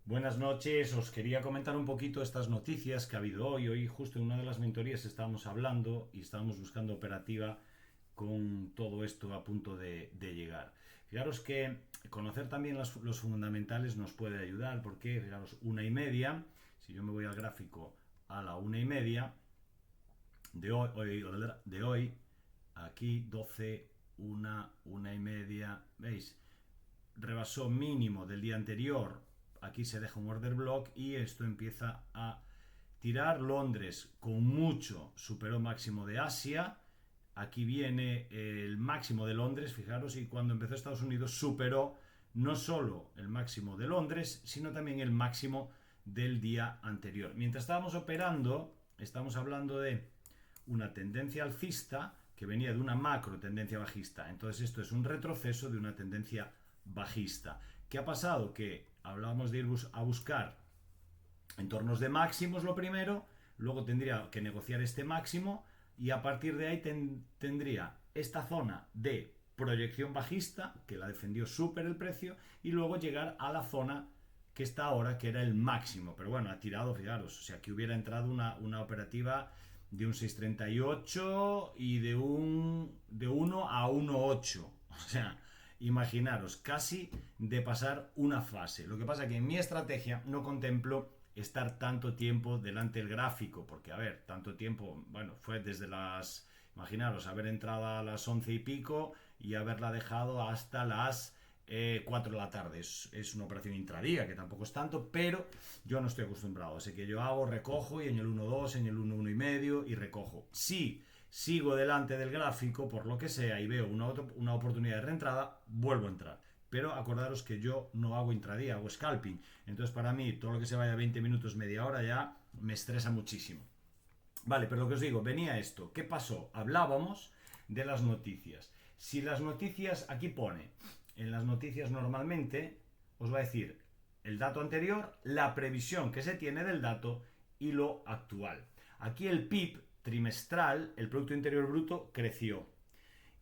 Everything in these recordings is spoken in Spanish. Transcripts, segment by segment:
Buenas noches, os quería comentar un poquito estas noticias que ha habido hoy. Hoy justo en una de las mentorías estábamos hablando y estábamos buscando operativa con todo esto a punto de llegar. Fijaros que conocer también los fundamentales nos puede ayudar porque, fijaros, 1:30, si yo me voy al gráfico a la 1:30 de hoy, aquí 12, 1:30, ¿veis? Rebasó mínimo del día anterior, aquí se deja un order block y esto empieza a tirar. Londres con mucho superó máximo de Asia, aquí viene el máximo de Londres, fijaros, y cuando empezó Estados Unidos superó no solo el máximo de Londres, sino también el máximo del día anterior. Mientras estábamos operando, estamos hablando de una tendencia alcista que venía de una macro tendencia bajista. Entonces esto es un retroceso de una tendencia bajista. ¿Qué ha pasado? Que hablábamos de ir a buscar entornos de máximos lo primero, luego tendría que negociar este máximo y a partir de ahí tendría esta zona de proyección bajista, que la defendió súper el precio, y luego llegar a la zona que está ahora, que era el máximo. Pero bueno, ha tirado, fijaros, o sea, que hubiera entrado una operativa de un 6,38 y de 1 a 1,8. O sea, imaginaros, casi de pasar una fase. Lo que pasa es que en mi estrategia no contemplo estar tanto tiempo delante del gráfico, porque a ver, tanto tiempo, bueno, fue desde las, imaginaros, haber entrado a las 11 y pico y haberla dejado hasta las 4 de la tarde. Es una operación intradía, que tampoco es tanto, pero yo no estoy acostumbrado, así que yo recojo y en el 1,2, en el 1,1 y medio y recojo. Si sigo delante del gráfico, por lo que sea, y veo una oportunidad de reentrada, vuelvo a entrar. Pero acordaros que yo no hago intradía, hago scalping. Entonces para mí todo lo que se vaya 20 minutos, media hora ya me estresa muchísimo. Vale, pero lo que os digo, venía esto. ¿Qué pasó? Hablábamos de las noticias. Si las noticias, aquí pone, en las noticias normalmente os va a decir el dato anterior, la previsión que se tiene del dato y lo actual. Aquí el PIB trimestral, el Producto Interior Bruto, creció.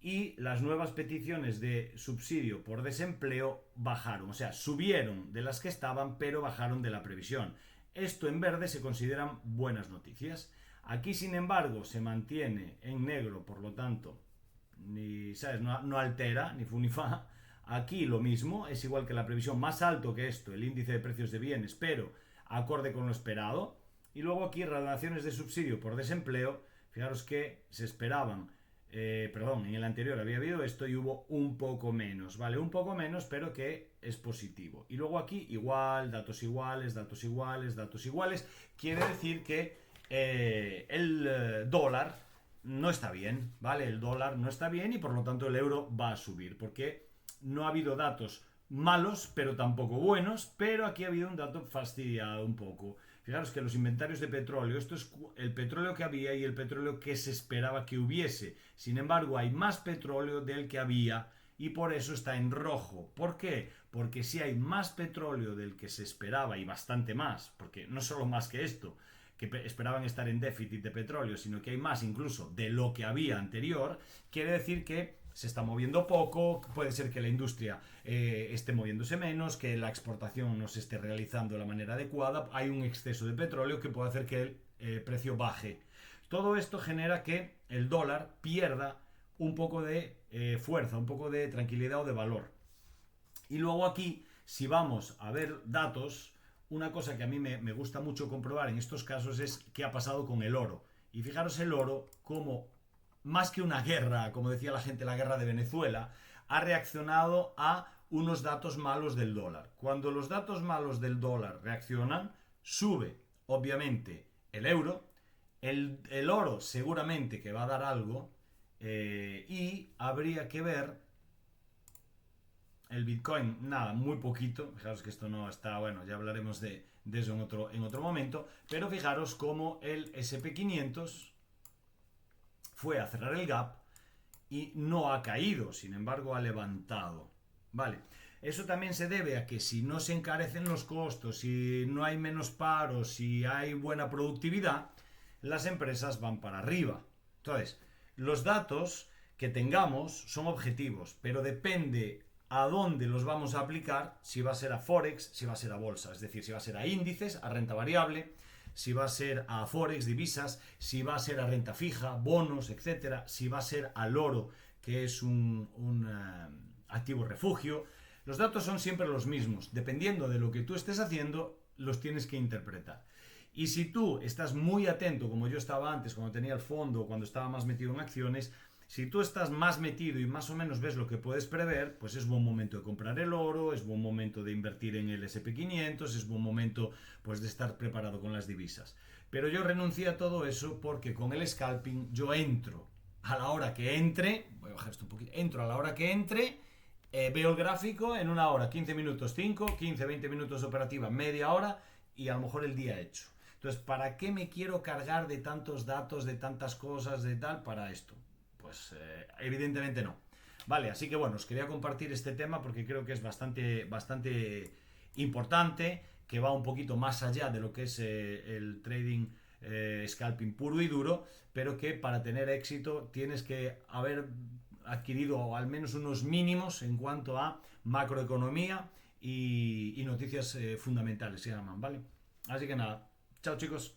Y las nuevas peticiones de subsidio por desempleo bajaron, o sea, subieron de las que estaban, pero bajaron de la previsión. Esto en verde se consideran buenas noticias. Aquí, sin embargo, se mantiene en negro, por lo tanto, ni, ¿sabes? No altera, ni fu ni fa. Aquí lo mismo, es igual que la previsión, más alto que esto, el índice de precios de bienes, pero acorde con lo esperado. Y luego aquí, relaciones de subsidio por desempleo, fijaros que se esperaban en el anterior había habido esto y hubo un poco menos, ¿vale? Un poco menos, pero que es positivo. Y luego aquí igual, datos iguales, datos iguales, datos iguales. Quiere decir que el dólar no está bien, ¿vale? El dólar no está bien y por lo tanto el euro va a subir, porque no ha habido datos malos, pero tampoco buenos, pero aquí ha habido un dato fastidiado un poco. Fijaros que los inventarios de petróleo, esto es el petróleo que había y el petróleo que se esperaba que hubiese. Sin embargo, hay más petróleo del que había y por eso está en rojo. ¿Por qué? Porque si hay más petróleo del que se esperaba y bastante más, porque no solo más que esto, que esperaban estar en déficit de petróleo, sino que hay más incluso de lo que había anterior, quiere decir que se está moviendo poco, puede ser que la industria esté moviéndose menos, que la exportación no se esté realizando de la manera adecuada, hay un exceso de petróleo que puede hacer que el precio baje. Todo esto genera que el dólar pierda un poco de fuerza, un poco de tranquilidad o de valor. Y luego aquí, si vamos a ver datos, una cosa que a mí me gusta mucho comprobar en estos casos es qué ha pasado con el oro. Y fijaros el oro como, más que una guerra, como decía la gente, la guerra de Venezuela, ha reaccionado a unos datos malos del dólar. Cuando los datos malos del dólar reaccionan, sube, obviamente, el euro, el oro seguramente que va a dar algo, y habría que ver el Bitcoin, nada, muy poquito. Fijaros que esto no está, bueno, ya hablaremos de eso en otro momento. Pero fijaros cómo el SP500 fue a cerrar el gap y no ha caído, sin embargo ha levantado. Vale, eso también se debe a que si no se encarecen los costos, si no hay menos paros, si hay buena productividad, las empresas van para arriba. Entonces, los datos que tengamos son objetivos, pero depende a dónde los vamos a aplicar, si va a ser a Forex, si va a ser a bolsa, es decir, si va a ser a índices, a renta variable, si va a ser a Forex, divisas, si va a ser a renta fija, bonos, etcétera, si va a ser al oro, que es un activo refugio. Los datos son siempre los mismos. Dependiendo de lo que tú estés haciendo, los tienes que interpretar. Y si tú estás muy atento, como yo estaba antes, cuando tenía el fondo, cuando estaba más metido en acciones, si tú estás más metido y más o menos ves lo que puedes prever, pues es buen momento de comprar el oro, es buen momento de invertir en el SP500, es buen momento pues de estar preparado con las divisas. Pero yo renuncié a todo eso porque con el scalping yo entro a la hora que entre, voy a bajar esto un poquito, entro a la hora que entre, veo el gráfico en una hora, 15 minutos 5, 15, 20 minutos de operativa, media hora y a lo mejor el día hecho. Entonces, ¿para qué me quiero cargar de tantos datos, de tantas cosas, de tal, para esto? Pues evidentemente no. Vale, así que bueno, os quería compartir este tema porque creo que es bastante importante, que va un poquito más allá de lo que es el trading scalping puro y duro, pero que para tener éxito tienes que haber adquirido al menos unos mínimos en cuanto a macroeconomía y noticias fundamentales, se llaman, ¿vale? Así que nada, chao chicos.